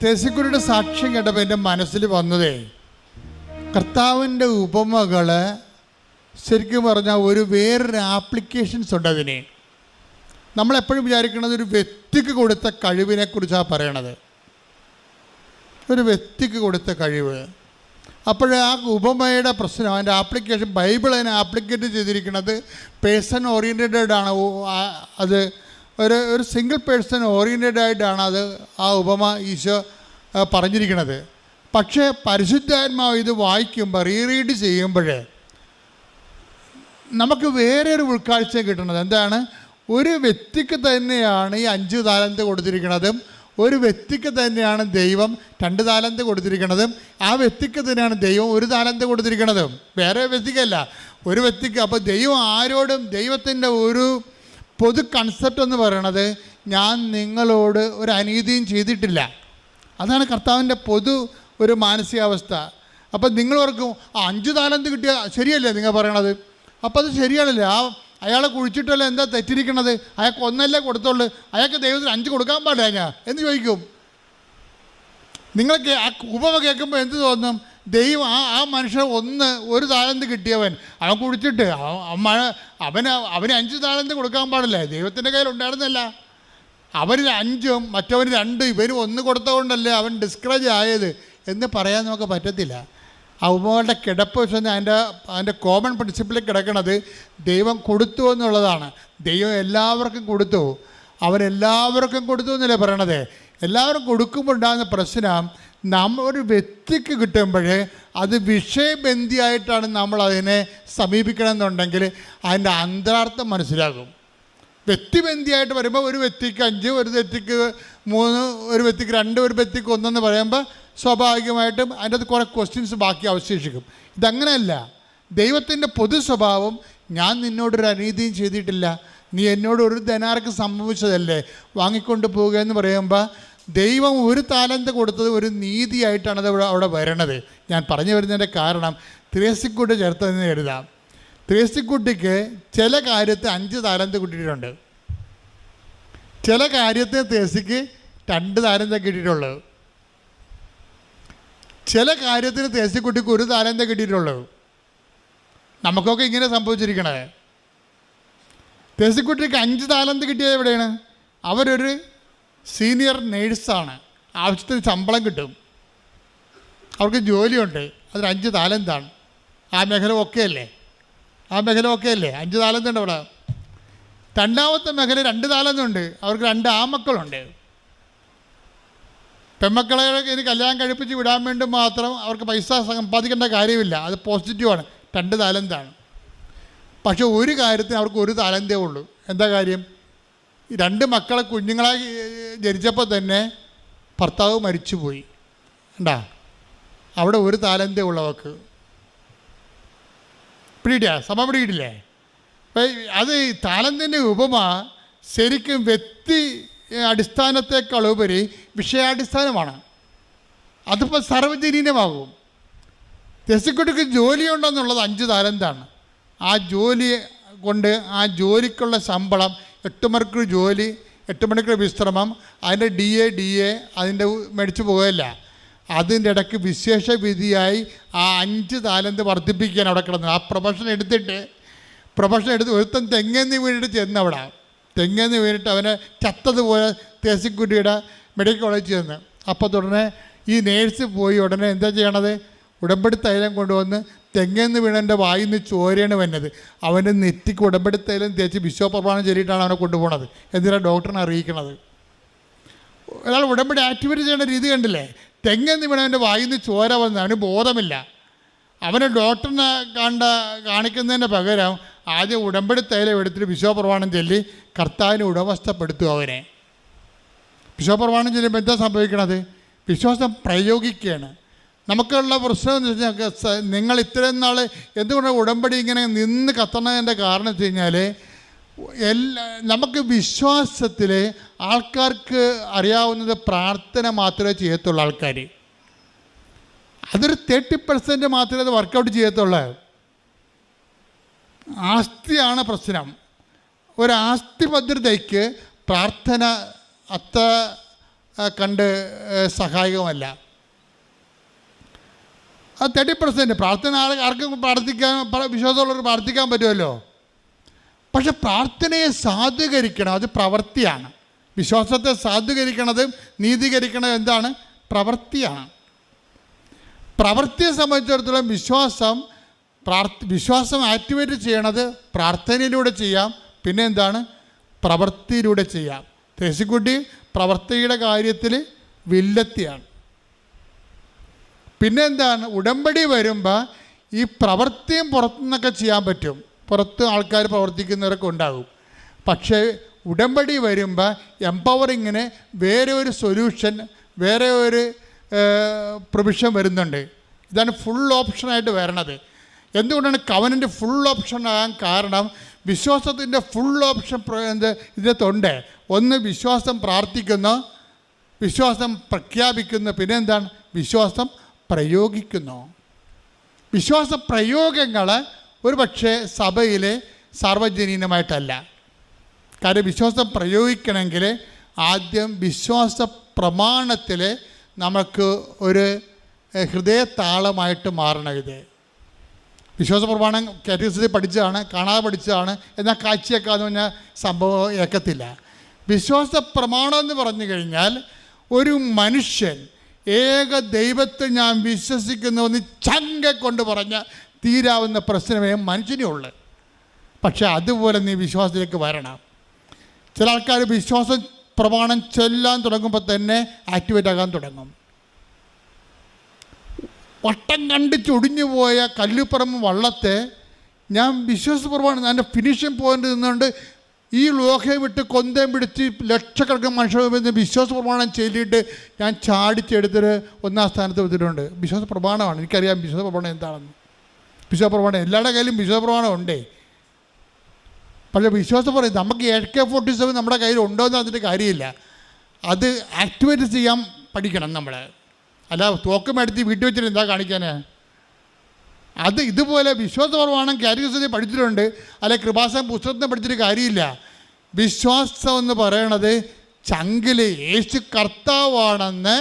തെസിക്കുരുടെ സാക്ഷ്യം കേട്ടപ്പോൾ എൻ്റെ മനസ്സിൽ വന്നതേ, കർത്താവിൻ്റെ ഉപമകൾ ശരിക്കും പറഞ്ഞാൽ വേറൊരു ആപ്ലിക്കേഷൻസ് ഉണ്ട് അതിന്. നമ്മളെപ്പോഴും വിചാരിക്കുന്നത് ഒരു വ്യക്തിക്ക് കൊടുത്ത കഴിവിനെ കുറിച്ചാണ് പറയണത്, ഒരു വ്യക്തിക്ക് കൊടുത്ത കഴിവ്. അപ്പോൾ ആ ഉപമയുടെ പ്രശ്നം, അതിൻ്റെ ആപ്ലിക്കേഷൻ, ബൈബിൾ അതിനെ ആപ്ലിക്കേറ്റ് ചെയ്തിരിക്കുന്നത് പേഴ്സൺ ഓറിയൻറ്റഡ് ആണ്. അത് ഒരു സിംഗിൾ പേഴ്സൺ ഓറിയൻറ്റഡ് ആയിട്ടാണ് അത് ആ ഉപമ ഈശോ പറഞ്ഞിരിക്കുന്നത്. പക്ഷേ പരിശുദ്ധാത്മാവ് ഇത് വായിക്കുമ്പോൾ, റീറീഡ് ചെയ്യുമ്പോൾ നമുക്ക് വേറെ ഒരു ഉൾക്കാഴ്ച കിട്ടുന്നത് എന്താണ്? ഒരു വ്യക്തിക്ക് തന്നെയാണ് ഈ 5 താലന്ത് കൊടുത്തിരിക്കുന്നതും, ഒരു വ്യക്തിക്ക് തന്നെയാണ് ദൈവം 2 താലന്ത് കൊടുത്തിരിക്കുന്നതും, ആ വ്യക്തിക്ക് തന്നെയാണ് ദൈവം 1 താലന്ത് കൊടുത്തിരിക്കുന്നതും, വേറെ വ്യക്തിക്കല്ല, ഒരു വ്യക്തിക്ക്. അപ്പോൾ ദൈവം ആരോടും, ദൈവത്തിൻ്റെ ഒരു പൊതു കൺസെപ്റ്റ് എന്ന് പറയണത്, ഞാൻ നിങ്ങളോട് ഒരു അനീതിയും ചെയ്തിട്ടില്ല. അതാണ് കർത്താവിൻ്റെ പൊതു ഒരു മാനസികാവസ്ഥ. അപ്പം നിങ്ങളോർക്കും 5 താലന്ത് കിട്ടിയ ശരിയല്ലേ നിങ്ങൾ പറയണത്? അപ്പോൾ അത് ശരിയാണല്ലേ? അയാളെ കുഴിച്ചിട്ടല്ല എന്താ തെറ്റിരിക്കണത്? അയാൾക്ക് 1 കൊടുത്തുള്ളൂ, അയാൾക്ക് ദൈവത്തിന് 5 കൊടുക്കാൻ പാടില്ല ഞാൻ എന്ന് ചോദിക്കും. നിങ്ങൾക്ക് ആ ഉപമ കേൾക്കുമ്പോൾ എന്ത് തോന്നും? ദൈവം ആ മനുഷ്യൻ 1 താലന്ത് കിട്ടിയവൻ, അവൻ കുടിച്ചിട്ട് അവന് 5 താലന്ത് കൊടുക്കാൻ പാടില്ലേ? ദൈവത്തിൻ്റെ കയ്യിൽ ഉണ്ടായിരുന്നല്ല. അവന് 5 മറ്റവന് 2, ഇവന് 1 കൊടുത്തതുകൊണ്ടല്ലേ അവൻ ഡിസ്കറേജ് ആയത് എന്ന് പറയാൻ നമുക്ക് പറ്റത്തില്ല. ആ ഉപമകളുടെ കിടപ്പ് വെച്ച് അതിൻ്റെ കോമൺ പ്രിൻസിപ്പിളിൽ കിടക്കുന്നത് ദൈവം കൊടുത്തു എന്നുള്ളതാണ്. ദൈവം എല്ലാവർക്കും കൊടുത്തു, അവരെല്ലാവർക്കും കൊടുത്തു എന്നല്ലേ പറയണത്. എല്ലാവരും കൊടുക്കുമ്പോൾ ഉണ്ടാകുന്ന പ്രശ്നം, ഒരു വ്യക്തിക്ക് കിട്ടുമ്പോൾ അത് വിഷയബന്ധിയായിട്ടാണ് നമ്മൾ അതിനെ സമീപിക്കണമെന്നുണ്ടെങ്കിൽ അതിൻ്റെ അന്തരാർത്ഥം മനസ്സിലാകും. വ്യക്തിബന്ധിയായിട്ട് വരുമ്പോൾ ഒരു വ്യക്തിക്ക് 5, ഒരു വ്യക്തിക്ക് 3, ഒരു വ്യക്തിക്ക് 2, ഒരു വ്യക്തിക്ക് 1 എന്ന് പറയുമ്പോൾ സ്വാഭാവികമായിട്ടും അതിൻ്റെ അത് കുറേ ക്വസ്റ്റ്യൻസ് ബാക്കി അവശേഷിക്കും. ഇതങ്ങനെയല്ല. ദൈവത്തിൻ്റെ പൊതു സ്വഭാവം, ഞാൻ നിന്നോടൊരു അനീതിയും ചെയ്തിട്ടില്ല, നീ എന്നോട് 1 ദനാർക്ക് സംഭവിച്ചതല്ലേ വാങ്ങിക്കൊണ്ട് പോവുക എന്ന് പറയുമ്പോൾ ദൈവം 1 താലന്ത് കൊടുത്തത് ഒരു നീതിയായിട്ടാണ് അത് അവിടെ വരണത്. ഞാൻ പറഞ്ഞു വരുന്നതിൻ്റെ കാരണം ത്രേസ്യക്കുട്ടി ചേർത്തതെന്ന് എഴുതാം. ത്രേസ്യക്കുട്ടിക്ക് ചില കാര്യത്തിൽ 5 താലന്ത് കിട്ടിയിട്ടുണ്ട്, ചില കാര്യത്തിൽ ത്രേസ്യക്ക് 2 താലന്ത് കിട്ടിയിട്ടുള്ളൂ, ചില കാര്യത്തിന് ത്രേസ്യക്കുട്ടിക്ക് 1 താലന്ത് കിട്ടിയിട്ടുള്ളൂ. നമുക്കൊക്കെ ഇങ്ങനെ സംഭവിച്ചിരിക്കണേ. ത്രേസ്യക്കുട്ടിക്ക് 5 താലന്ത് കിട്ടിയത് എവിടെയാണ്? അവരൊരു സീനിയർ നേഴ്സാണ്, ആവശ്യത്തിന് ശമ്പളം കിട്ടും, അവർക്ക് ജോലിയുണ്ട്, അതിന് 5 താലന്താണ്. ആ മേഖല ഒക്കെ അല്ലേ? 5 താലന്തുണ്ട് അവിടെ. രണ്ടാമത്തെ മേഖല 2 താലന്തുണ്ട്, അവർക്ക് 2 ആമക്കളുണ്ട്. പെൺമക്കളെ ഇനി കല്യാണം കഴിപ്പിച്ച് വിടാൻ വേണ്ടി മാത്രം അവർക്ക് പൈസ സമ്പാദിക്കേണ്ട കാര്യമില്ല, അത് പോസിറ്റീവാണ്, 2 താലന്താണ്. പക്ഷെ ഒരു കാര്യത്തിന് അവർക്ക് 1 താലന്തേ ഉള്ളൂ. എന്താ കാര്യം? 2 മക്കളെ കുഞ്ഞുങ്ങളായി ജനിച്ചപ്പോൾ തന്നെ ഭർത്താവ് മരിച്ചുപോയി. ഉണ്ടാ, അവിടെ 1 താലന്തേ ഉള്ളവർക്ക്. പിടിയിട്ടില്ലേ? അത് താലന്തിൻ്റെ ഉപമ ശരിക്കും വ്യക്തി അടിസ്ഥാനത്തെക്കാളുപരി വിഷയാടിസ്ഥാനമാണ്. അതിപ്പോൾ സാർവജനീനമാകും. ത്രേസ്യക്കുട്ടിക്ക് ജോലിയുണ്ടെന്നുള്ളത് 5 താലന്താണ്. ആ ജോലി കൊണ്ട് ആ ജോലിക്കുള്ള ശമ്പളം, 8 മണിക്കൂർ ജോലി, 8 മണിക്കൂർ വിശ്രമം, അതിൻ്റെ ഡി എ അതിൻ്റെ മേടിച്ചു പോകല്ല. അതിൻ്റെ ഇടയ്ക്ക് വിശേഷ വിധിയായി ആ 5 താലന്ത് വർദ്ധിപ്പിക്കാൻ അവിടെ കിടന്നു. ആ പ്രൊഫഷൻ എടുത്ത് ഒരുത്തൻ തെങ്ങേന്ന് വീണിട്ട് ചെന്ന് അവിടെ തെങ്ങേന്ന് വീണിട്ട് അവനെ ചത്തതുപോലെ ത്രേസ്യക്കുട്ടിയുടെ മെഡിക്കൽ കോളേജിൽ ചെന്ന്. അപ്പോൾ തുടനെ ഈ നേഴ്സ് പോയി ഉടനെ എന്താ ചെയ്യണത്? ഉടമ്പടി തൈലം കൊണ്ടുവന്ന് തെങ്ങേന്ന് വീണൻ്റെ വായിൽ നിന്ന് ചോരയാണ് വന്നത്. അവൻ്റെ നെറ്റിക്ക് ഉടമ്പടി തൈലം തേച്ച് വിശ്വപ്രമാണം ചൊല്ലിയിട്ടാണ് അവനെ കൊണ്ടുപോകണത്. എന്തിനാണ് ഡോക്ടറിനെ അറിയിക്കണത്? ഒരാൾ ഉടമ്പടി ആക്ടിവേറ്റ് ചെയ്യേണ്ട രീതി കണ്ടില്ലേ? തെങ്ങേന്ന് വീണവൻ്റെ വായിൽ നിന്ന് ചോര വന്ന് അവന് ബോധമില്ല. അവനെ ഡോക്ടറിനെ കാണിക്കുന്നതിൻ്റെ പകരം ആദ്യം ഉടമ്പടി തൈലം എടുത്തിട്ട് വിശ്വപ്രമാണം ചൊല്ലി കർത്താവിനെ ഉടമസ്ഥപ്പെടുത്തും. അവനെ വിശ്വപ്രമാണം ചൊല്ലുമ്പോൾ എന്താ സംഭവിക്കണത്? വിശ്വാസം പ്രയോഗിക്കുകയാണ്. നമുക്കുള്ള പ്രശ്നം എന്ന് വെച്ചാൽ, നിങ്ങൾ ഇത്രയും നാൾ എന്തുകൊണ്ട് ഉടമ്പടി ഇങ്ങനെ നിന്ന് കത്തണതിൻ്റെ കാരണം വെച്ച് കഴിഞ്ഞാൽ, നമുക്ക് വിശ്വാസത്തിൽ ആൾക്കാർക്ക് അറിയാവുന്നത് പ്രാർത്ഥന മാത്രമേ ചെയ്യത്തുള്ളൂ. ആൾക്കാർ അതൊരു 30% മാത്രമേ അത് വർക്കൗട്ട് ചെയ്യത്തുള്ളൂ. ആസ്തിയാണ് പ്രശ്നം. ഒരു ആസ്തി ഭദ്രതയ്ക്ക് പ്രാർത്ഥന അത്ര കണ്ട് സഹായകമല്ല. അത് 30% പ്രാർത്ഥന ആർക്കും പ്രാർത്ഥിക്കാൻ, വിശ്വാസമുള്ളവർ പ്രാർത്ഥിക്കാൻ പറ്റുമല്ലോ. പക്ഷെ പ്രാർത്ഥനയെ സാധൂകരിക്കണം, അത് പ്രവൃത്തിയാണ്. വിശ്വാസത്തെ സാധൂകരിക്കണതും നീതീകരിക്കണതും എന്താണ്? പ്രവൃത്തിയാണ്. പ്രവൃത്തിയെ സംബന്ധിച്ചിടത്തോളം വിശ്വാസം ആക്ടിവേറ്റ് ചെയ്യണത് പ്രാർത്ഥനയിലൂടെ ചെയ്യാം, പിന്നെ എന്താണ്? പ്രവൃത്തിയിലൂടെ ചെയ്യാം. ത്രേസ്യക്കുട്ടി പ്രവൃത്തിയുടെ കാര്യത്തിൽ വില്ലത്തിയാണ്. പിന്നെ എന്താണ്? ഉടമ്പടി വരുമ്പോൾ ഈ പ്രവൃത്തിയും പുറത്തുനിന്നൊക്കെ ചെയ്യാൻ പറ്റും, പുറത്ത് ആൾക്കാർ പ്രവർത്തിക്കുന്നവരൊക്കെ ഉണ്ടാകും. പക്ഷേ ഉടമ്പടി വരുമ്പോൾ എംപവറിങ്ങിന് വേറെ ഒരു സൊല്യൂഷൻ, വേറെ ഒരു പ്രൊവിഷൻ വരുന്നുണ്ട്. ഇതാണ് ഫുൾ ഓപ്ഷനായിട്ട് വരണത്. എന്തുകൊണ്ടാണ് കവനൻ്റ് ഫുൾ ഓപ്ഷൻ ആകാൻ കാരണം? വിശ്വാസത്തിൻ്റെ ഫുൾ ഓപ്ഷൻ ഇതിനകത്തുണ്ട്. ഒന്ന്, വിശ്വാസം പ്രാർത്ഥിക്കുന്നു, വിശ്വാസം പ്രഖ്യാപിക്കുന്നു, പിന്നെ എന്താണ്? വിശ്വാസം പ്രയോഗിക്കുന്നു. വിശ്വാസ പ്രയോഗങ്ങൾ ഒരു പക്ഷേ സഭയിലെ സാർവജനീനമായിട്ടല്ല. കാര്യം വിശ്വാസം പ്രയോഗിക്കണമെങ്കിൽ ആദ്യം വിശ്വാസ പ്രമാണത്തിൽ നമുക്ക് ഒരു ഹൃദയതാളമായിട്ട് മാറണം. ഇത് വിശ്വാസ പ്രമാണം കാറ്റഗറിയിൽ പഠിച്ചതാണ്, കാണാതെ പഠിച്ചതാണ്, എന്നാൽ കാഴ്ചയേക്കാന്ന് പറഞ്ഞാൽ സംഭവം ഏക്കത്തില്ല. വിശ്വാസ പ്രമാണം എന്ന് പറഞ്ഞു കഴിഞ്ഞാൽ ഒരു മനുഷ്യൻ ഏക ദൈവത്തെ ഞാൻ വിശ്വസിക്കുന്നുവെന്ന് ചങ്ക കൊണ്ട് പറഞ്ഞ തീരാവുന്ന പ്രശ്നമേ മനുഷ്യനുള്ളൂ. പക്ഷെ അതുപോലെ നീ വിശ്വാസത്തിലേക്ക് വരണം. ചില ആൾക്കാർ വിശ്വാസ പ്രമാണം ചൊല്ലാൻ തുടങ്ങുമ്പോൾ തന്നെ ആക്ടിവേറ്റ് ആകാൻ തുടങ്ങും. വട്ടം കണ്ടിച്ച് ഒടിഞ്ഞു പോയ കല്ലുപ്പറമ്പ് വള്ളത്തെ ഞാൻ വിശ്വാസ പ്രമാണം എൻ്റെ ഫിനിഷിംഗ് പോയിന്റ് നിന്നുകൊണ്ട് ഈ ലോകയെ വിട്ട് കൊന്തയും പിടിച്ച് ലക്ഷക്കണക്കിന് മനുഷ്യർ വിശ്വാസ പ്രമാണം ചൊല്ലിയിട്ട് ഞാൻ ചാടിച്ചെടുത്തൊരു 1ാം സ്ഥാനത്ത് വെച്ചിട്ടുണ്ട്. വിശ്വാസ പ്രമാണമാണ്, എനിക്കറിയാം വിശ്വാസ പ്രമാണം എന്താണെന്ന്. വിശ്വാസ പ്രമാണം എല്ലാവരുടെ കയ്യിലും വിശ്വാസ പ്രമാണം ഉണ്ടേ. പക്ഷേ വിശ്വാസം പറയും നമുക്ക് AK-47 നമ്മുടെ കയ്യിൽ ഉണ്ടോ എന്ന് അതിൻ്റെ കാര്യമില്ല. അത് ആക്ടിവേറ്റ് ചെയ്യാൻ പഠിക്കണം നമ്മൾ. അല്ല തോക്കമെടുത്ത് വീട്ടിൽ വെച്ചിട്ട് എന്താ കാണിക്കാനേ? അത് ഇതുപോലെ വിശ്വാസ പ്രമാണം കാറ്റഗറിയിൽ പഠിച്ചിട്ടുണ്ട്, അല്ലെ കൃപാസനം പുസ്തകത്തിന് പഠിച്ചിട്ട് കാര്യമില്ല. വിശ്വാസം എന്ന് പറയണത് ചങ്കിൽ യേശു കർത്താവാണെന്ന്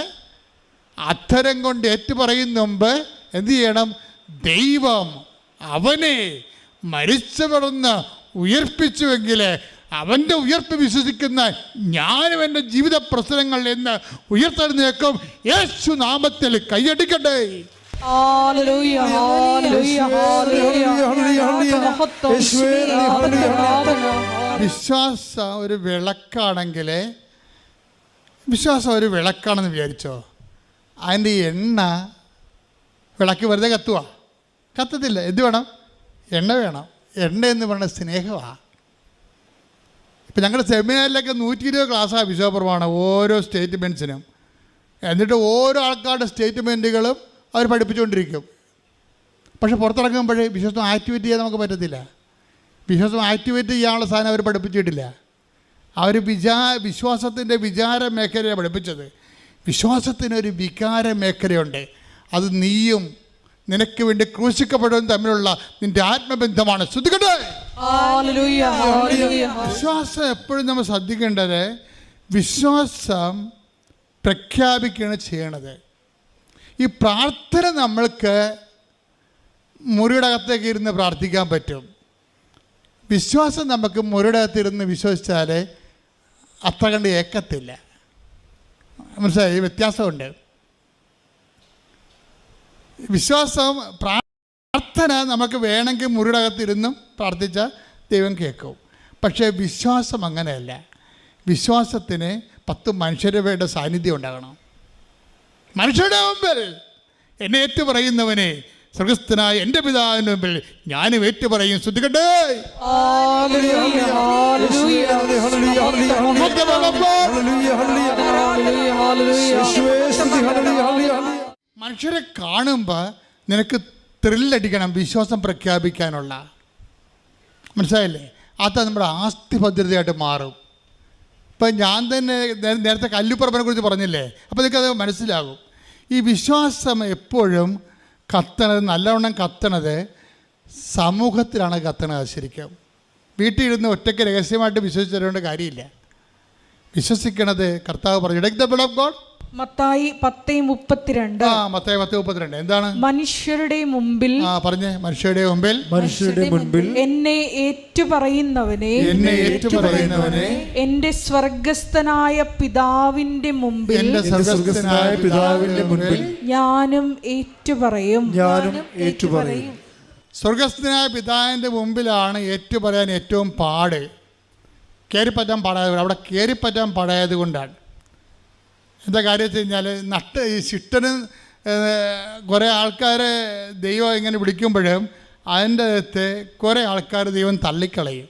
അധരം കൊണ്ട് ഏറ്റുപറയുന്ന മുമ്പ് എന്തു ചെയ്യണം? ദൈവം അവനെ മരിച്ചവിടുന്ന് ഉയർപ്പിച്ചുവെങ്കിൽ അവൻ്റെ ഉയർപ്പ് വിശ്വസിക്കുന്ന ഞാനും എൻ്റെ ജീവിത പ്രശ്നങ്ങളിൽ നിന്ന് ഉയർത്തെഴുന്നേൽക്കും. യേശു നാമത്തിൽ കൈയടിക്കട്ടെ. വിശ്വാസം ഒരു വിളക്കാണെങ്കിൽ, വിശ്വാസം ഒരു വിളക്കാണെന്ന് വിചാരിച്ചോ, അതിൻ്റെ എണ്ണ വിളക്ക് വെറുതെ കത്തത്തില്ല. എന്ത് വേണം? എണ്ണ വേണം. എണ്ണ എന്ന് പറയുന്നത് സ്നേഹമാണ്. ഇപ്പം ഞങ്ങളുടെ സെമിനാറിലൊക്കെ 120 ക്ലാസ്സാണ് വിശ്വാസ പ്രമാണം ഓരോ സ്റ്റേറ്റ്മെൻറ്റ്സിനും. എന്നിട്ട് ഓരോ ആൾക്കാരുടെ സ്റ്റേറ്റ്മെൻറ്റുകളും അവർ പഠിപ്പിച്ചുകൊണ്ടിരിക്കും. പക്ഷെ പുറത്തിറങ്ങുമ്പോഴേ വിശ്വാസം ആക്ടിവേറ്റ് ചെയ്യാൻ നമുക്ക് പറ്റത്തില്ല. വിശ്വാസം ആക്ടിവേറ്റ് ചെയ്യാനുള്ള സാധനം അവർ പഠിപ്പിച്ചിട്ടില്ല. അവർ വിശ്വാസത്തിൻ്റെ വിചാര മേഖലയാണ് പഠിപ്പിച്ചത്. വിശ്വാസത്തിനൊരു വികാര മേഖലയുണ്ട്. അത് നീയും നിനക്ക് വേണ്ടി ക്രൂശിക്കപ്പെടുന്നതും തമ്മിലുള്ള നിന്റെ ആത്മബന്ധമാണ്. ശ്രദ്ധിക്കട്ടെ. വിശ്വാസം എപ്പോഴും നമ്മൾ ശ്രദ്ധിക്കേണ്ടത് വിശ്വാസം പ്രഖ്യാപിക്കുകയാണ് ചെയ്യണത്. ഈ പ്രാർത്ഥന നമ്മൾക്ക് മുറിയുടെ അകത്തേക്ക് ഇരുന്ന് പ്രാർത്ഥിക്കാൻ പറ്റും. വിശ്വാസം നമുക്ക് മുറിയുടെ അകത്തിരുന്ന് വിശ്വസിച്ചാൽ അത്ര കണ്ട് ഏക്കത്തില്ല. മനസ്സിലായി? വ്യത്യാസമുണ്ട്. വിശ്വാസം പ്രാർത്ഥന നമുക്ക് വേണമെങ്കിൽ മുറിയുടെ അകത്തിരുന്നും പ്രാർത്ഥിച്ചാൽ ദൈവം കേൾക്കും. പക്ഷേ വിശ്വാസം അങ്ങനെയല്ല. വിശ്വാസത്തിന് 10 മനുഷ്യരുടെ സാന്നിധ്യം ഉണ്ടാകണം. മനുഷ്യരുടെ മുമ്പിൽ എന്നെ ഏറ്റു പറയുന്നവനെ സ്വർഗസ്ഥനായ എൻ്റെ പിതാവിൻ്റെ മുമ്പിൽ ഞാനും ഏറ്റു പറയും. ശ്രദ്ധിക്കട്ടെ. മനുഷ്യരെ കാണുമ്പോൾ നിനക്ക് ത്രില്ലടിക്കണം വിശ്വാസം പ്രഖ്യാപിക്കാനുള്ള. മനസ്സിലായില്ലേ? അത് നമ്മുടെ ആസ്തി ഭദ്രതയായിട്ട് മാറും. ഇപ്പം ഞാൻ തന്നെ നേരത്തെ കല്ലുപ്പറമ്പിനെ കുറിച്ച് പറഞ്ഞില്ലേ, അപ്പോൾ നിനക്കത് മനസ്സിലാകും. ഈ വിശ്വാസം എപ്പോഴും കത്തണത്, നല്ലവണ്ണം കത്തണത് സമൂഹത്തിലാണ് കത്തണത്. ശരിക്കും വീട്ടിലിരുന്ന് ഒറ്റയ്ക്ക് രഹസ്യമായിട്ട് വിശ്വസിച്ചു തരേണ്ട കാര്യമില്ല. വിശ്വസിക്കണത് കർത്താവ് പറഞ്ഞു. Take the blood of God. Mathai 10:32. Mathai 10:32 എന്താണ്? മനുഷ്യരുടെ മുമ്പിൽ പറഞ്ഞേ, മനുഷ്യരുടെ മുമ്പിൽ എന്നെ ഏറ്റുപറയുന്നവനെ എന്റെ സ്വർഗസ്ഥനായ പിതാവിന്റെ മുമ്പിൽ ഞാനും ഏറ്റുപറയും. സ്വർഗസ്ഥനായ പിതാവിന്റെ മുമ്പിലാണ് ഏറ്റുപറയാൻ ഏറ്റവും പാട്. കയറിപ്പറ്റാൻ പാടായത്, അവിടെ കയറിപ്പറ്റാൻ പാടായത് കൊണ്ടാണ്. എന്താ കാര്യം വെച്ച് കഴിഞ്ഞാൽ, ഈ ശിഷ്ടന് കുറേ ആൾക്കാരെ ദൈവം ഇങ്ങനെ വിളിക്കുമ്പോഴും അതിൻ്റെ അകത്ത് കുറേ ആൾക്കാർ ദൈവം തള്ളിക്കളയും.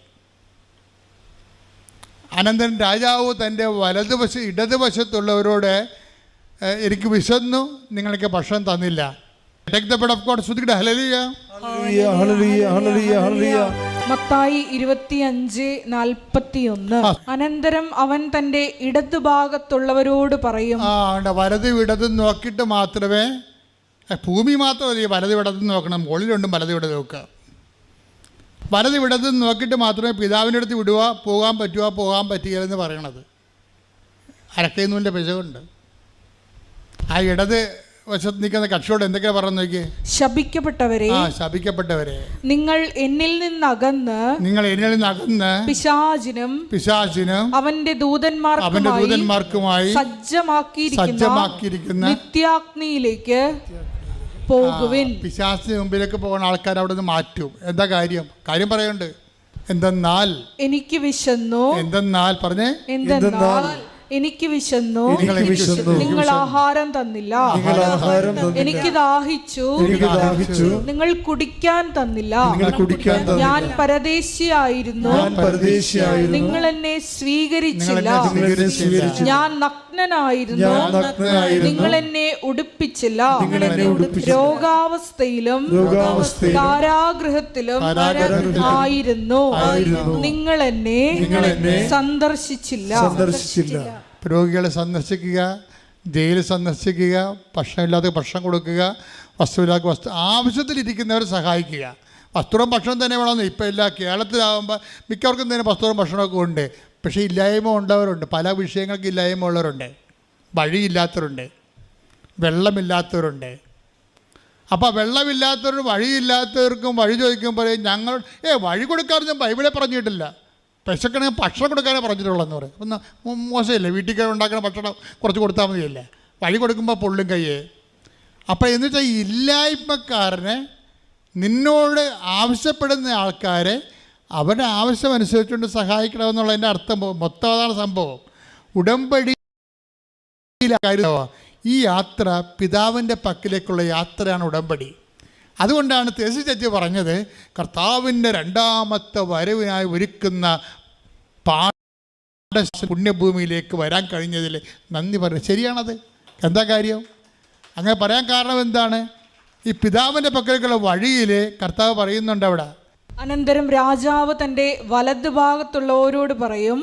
അനന്തരം രാജാവ് തൻ്റെ ഇടതുവശത്തുള്ളവരോട് എനിക്ക് വിശന്നു, നിങ്ങൾക്ക് ഭക്ഷണം തന്നില്ല. Take the blood of God. ശ്രുതിക്കട്ടെ, hallelujah hallelujah hallelujah hallelujah. Mathai 25:41. അനന്തരം അവൻ തന്റെ ഇടതുഭാഗത്തുള്ളവരോട് പറയും. വലതും ഇടതും നോക്കിയിട്ട് മാത്രമേ, ഭൂമി മാത്രമല്ല, വലതും ഇടതും നോക്കണം. മുകളിലുണ്ടും വലതും ഇടതും നോക്കുക. വലതും ഇടതും നോക്കിയിട്ട് മാത്രമേ പിതാവിൻ്റെ അടുത്ത് വിടുക, പോകാൻ പറ്റുക, പോകാൻ പറ്റുകയെന്ന് പറയണത്. അരക്കൈന്നൂൻ്റെ പിശകുണ്ട്. ആ ഇടത് വശത്ത് നിൽക്കുന്ന കക്ഷിയോട് എന്തൊക്കെയാ പറഞ്ഞു നോക്കിയേ? ശപിക്കപ്പെട്ടവരെ, നിങ്ങൾ എന്നിൽ നിന്നകന്ന് പിശാചിനും അവന്റെ ദൂതന്മാർക്കുമായി സജ്ജമാക്കിയിരിക്കുന്ന നിത്യാഗ്നിയിലേക്ക് പോകുവിൻ. പിശാചിന് മുമ്പിലേക്ക് പോകുന്ന ആൾക്കാർ അവിടെ നിന്ന് മാറ്റും. എന്താ കാര്യം പറയുന്നുണ്ട്. എന്തെന്നാൽ എനിക്ക് വിശന്നു. പറഞ്ഞേ, എനിക്ക് വിശന്നു, നിങ്ങൾ ആഹാരം തന്നില്ല. എനിക്ക് ദാഹിച്ചു, നിങ്ങൾ കുടിക്കാൻ തന്നില്ല. ഞാൻ പരദേശിയായിരുന്നു, നിങ്ങൾ എന്നെ സ്വീകരിച്ചില്ല. ഞാൻ നഗ്നനായിരുന്നു, നിങ്ങൾ എന്നെ ഉടുപ്പിച്ചില്ല. രോഗാവസ്ഥയിലും കാരാഗൃഹത്തിലും ആയിരുന്നു, നിങ്ങൾ എന്നെ സന്ദർശിച്ചില്ല. രോഗികളെ സന്ദർശിക്കുക, ജയിലിൽ സന്ദർശിക്കുക, ഭക്ഷണമില്ലാത്ത ഭക്ഷണം കൊടുക്കുക, വസ്തുവില്ലാത്ത ആവശ്യത്തിലിരിക്കുന്നവരെ സഹായിക്കുക. വസ്ത്രവും ഭക്ഷണം തന്നെ വേണമെന്ന് ഇപ്പം ഇല്ല. കേരളത്തിലാകുമ്പോൾ മിക്കവർക്കും തന്നെ വസ്ത്രവും ഭക്ഷണമൊക്കെ ഉണ്ട്. പക്ഷേ ഇല്ലായ്മ ഉള്ളവരുണ്ട്, പല വിഷയങ്ങൾക്ക് ഇല്ലായ്മ ഉള്ളവരുണ്ട്, വഴിയില്ലാത്തവരുണ്ട്, വെള്ളമില്ലാത്തവരുണ്ട്. അപ്പോൾ വെള്ളമില്ലാത്തവരും വഴിയില്ലാത്തവർക്കും വഴി ചോദിക്കുമ്പോൾ ഞങ്ങൾ വഴി കൊടുക്കാറൊന്നും ബൈബിളെ പറഞ്ഞിട്ടില്ല. വിശക്കണമെങ്കിൽ ഭക്ഷണം കൊടുക്കാനേ പറഞ്ഞിട്ടുള്ളതെന്ന് പറയും. ഒന്ന് മോശമില്ലേ? വീട്ടിൽ ഉണ്ടാക്കുന്ന ഭക്ഷണം കുറച്ച് കൊടുത്താൽ മതിയല്ലേ? വഴി കൊടുക്കുമ്പോൾ പൊള്ളും കയ്യേ. അപ്പോൾ എന്ന് വെച്ചാൽ ഇല്ലായ്മക്കാരനെ, നിന്നോട് ആവശ്യപ്പെടുന്ന ആൾക്കാരെ അവരുടെ ആവശ്യമനുസരിച്ചുകൊണ്ട് സഹായിക്കണമെന്നുള്ളതിൻ്റെ അർത്ഥം മൊത്തം അതാണ് സംഭവം. ഉടമ്പടി ഈ യാത്ര പിതാവിൻ്റെ പക്കലേക്കുള്ള യാത്രയാണ് ഉടമ്പടി. അതുകൊണ്ടാണ് തെസി ചേച്ചി പറഞ്ഞത്, കർത്താവിൻ്റെ രണ്ടാമത്തെ വരവിനായി ഒരുക്കുന്ന പുണ്യഭൂമിയിലേക്ക് വരാൻ കഴിഞ്ഞതിൽ നന്ദി പറഞ്ഞു. ശരിയാണത്. എന്താ കാര്യം? അങ്ങനെ പറയാൻ കാരണം എന്താണ്? ഈ പിതാവിൻ്റെ പക്കലേക്കുള്ള വഴിയിൽ കർത്താവ് പറയുന്നുണ്ട് അവിടെ. അനന്തരം രാജാവ് തന്റെ വലതുഭാഗത്തുള്ളവരോട് പറയും,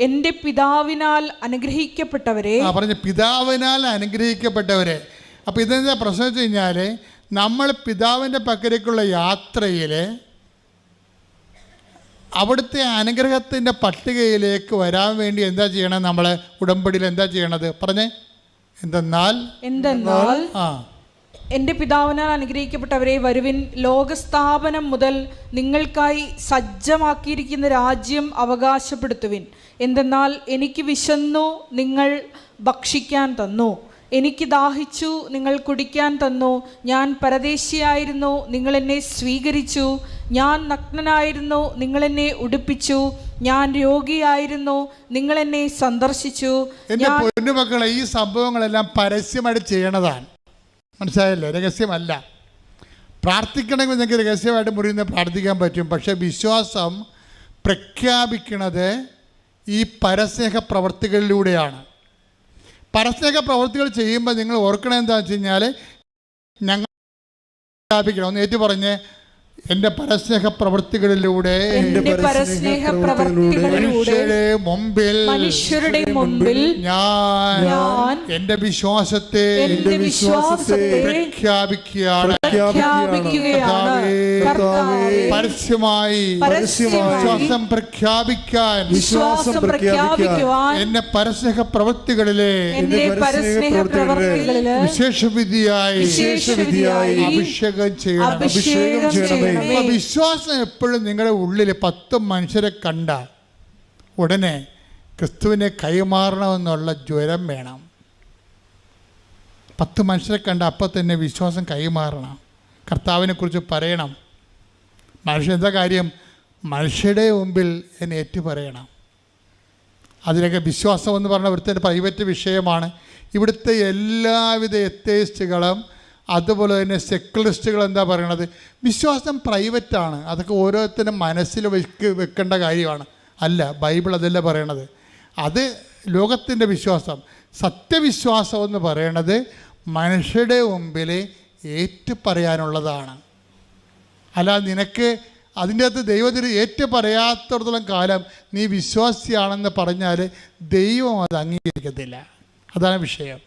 എന്റെ പിതാവിനാൽ അനുഗ്രഹിക്കപ്പെട്ടവരെ. പറഞ്ഞു, പിതാവിനാൽ അനുഗ്രഹിക്കപ്പെട്ടവരെ. അപ്പം ഇതെന്താ പ്രശ്നം വെച്ച് കഴിഞ്ഞാൽ, നമ്മൾ പിതാവിൻ്റെ പക്കലേക്കുള്ള യാത്രയിൽ അവിടുത്തെ അനുഗ്രഹത്തിൻ്റെ പട്ടികയിലേക്ക് വരാൻ വേണ്ടി എന്താ ചെയ്യണം? നമ്മൾ ഉടമ്പടിയിൽ എന്താ ചെയ്യണത്? പറഞ്ഞേ. എന്തെന്നാൽ എൻ്റെ പിതാവിനാൽ അനുഗ്രഹിക്കപ്പെട്ടവരെ, വരുവിൻ, ലോകസ്ഥാപനം മുതൽ നിങ്ങൾക്കായി സജ്ജമാക്കിയിരിക്കുന്ന രാജ്യം അവകാശപ്പെടുത്തുവിൻ. എന്തെന്നാൽ എനിക്ക് വിശന്നു, നിങ്ങൾ ഭക്ഷിക്കാൻ തന്നു. എനിക്ക് ദാഹിച്ചു, നിങ്ങൾ കുടിക്കാൻ തന്നു. ഞാൻ പരദേശിയായിരുന്നു, നിങ്ങൾ എന്നെ സ്വീകരിച്ചു. ഞാൻ നഗ്നനായിരുന്നു, നിങ്ങൾ എന്നെ ഉടുപ്പിച്ചു. ഞാൻ രോഗിയായിരുന്നു, നിങ്ങൾ എന്നെ സന്ദർശിച്ചു. എൻ്റെ പൊന്നുമക്കളെ, ഈ സംഭവങ്ങളെല്ലാം പരസ്യമായിട്ട് ചെയ്യണതാണ്. മനസ്സിലായല്ലേ? രഹസ്യമല്ല. പ്രാർത്ഥിക്കണമെങ്കിൽ നിങ്ങൾക്ക് രഹസ്യമായിട്ട് മുറിയുന്ന പ്രാർത്ഥിക്കാൻ പറ്റും. പക്ഷേ വിശ്വാസം പ്രഖ്യാപിക്കുന്നത് ഈ പരസ്നേഹ പ്രവർത്തികളിലൂടെയാണ്. പരസ്നേഹ പ്രവൃത്തികൾ ചെയ്യുമ്പോൾ നിങ്ങൾ ഓർക്കണം എന്താണെന്ന് വെച്ച് കഴിഞ്ഞാൽ, ഞങ്ങൾ പ്രഖ്യാപിക്കണം. ഒന്ന് ഏറ്റു പറഞ്ഞ്, എൻ്റെ പരസ്നേഹ പ്രവൃത്തികളിലൂടെ മനുഷ്യരുടെ മുമ്പിൽ ഞാൻ എൻ്റെ വിശ്വാസത്തെ പ്രഖ്യാപിക്കുകയാണ്. പരസ്യമായി വിശ്വാസം പ്രഖ്യാപിക്കാൻ എന്നെ പരസ്നേഹ പ്രവൃത്തികളിലെ വിശേഷവിധിയായി അഭിഷേകം ചെയ്യണം. വിശ്വാസം എപ്പോഴും നിങ്ങളുടെ ഉള്ളിൽ 10 മനുഷ്യരെ കണ്ട ഉടനെ ക്രിസ്തുവിനെ കൈമാറണമെന്നുള്ള ജ്വരം വേണം. 10 മനുഷ്യരെ കണ്ട അപ്പം തന്നെ വിശ്വാസം കൈമാറണം, കർത്താവിനെ കുറിച്ച് പറയണം. മനുഷ്യൻ എന്താ കാര്യം? മനുഷ്യരുടെ മുമ്പിൽ എന്നെ ഏറ്റു പറയണം. അതിലൊക്കെ വിശ്വാസം എന്ന് പറഞ്ഞ ഇവിടുത്തെ പ്രൈവറ്റ് വിഷയമാണ്. ഇവിടുത്തെ എല്ലാവിധ എത്തേയിസ്റ്റുകളും അതുപോലെ തന്നെ സെക്കുലറിസ്റ്റുകൾ എന്താ പറയണത്? വിശ്വാസം പ്രൈവറ്റാണ്, അതൊക്കെ ഓരോരുത്തരും മനസ്സിൽ വെക്കേണ്ട കാര്യമാണ്. അല്ല, ബൈബിൾ അതല്ല പറയണത്. അത് ലോകത്തിൻ്റെ വിശ്വാസം. സത്യവിശ്വാസം എന്ന് പറയണത് മനുഷ്യരുടെ മുമ്പിൽ ഏറ്റു പറയാനുള്ളതാണ്. അല്ല, നിനക്ക് അതിൻ്റെ അകത്ത് ദൈവത്തിന് ഏറ്റു പറയാത്തിടത്തോളം കാലം നീ വിശ്വാസിയാണെന്ന് പറഞ്ഞാൽ ദൈവം അത് അംഗീകരിക്കത്തില്ല. അതാണ് വിഷയം.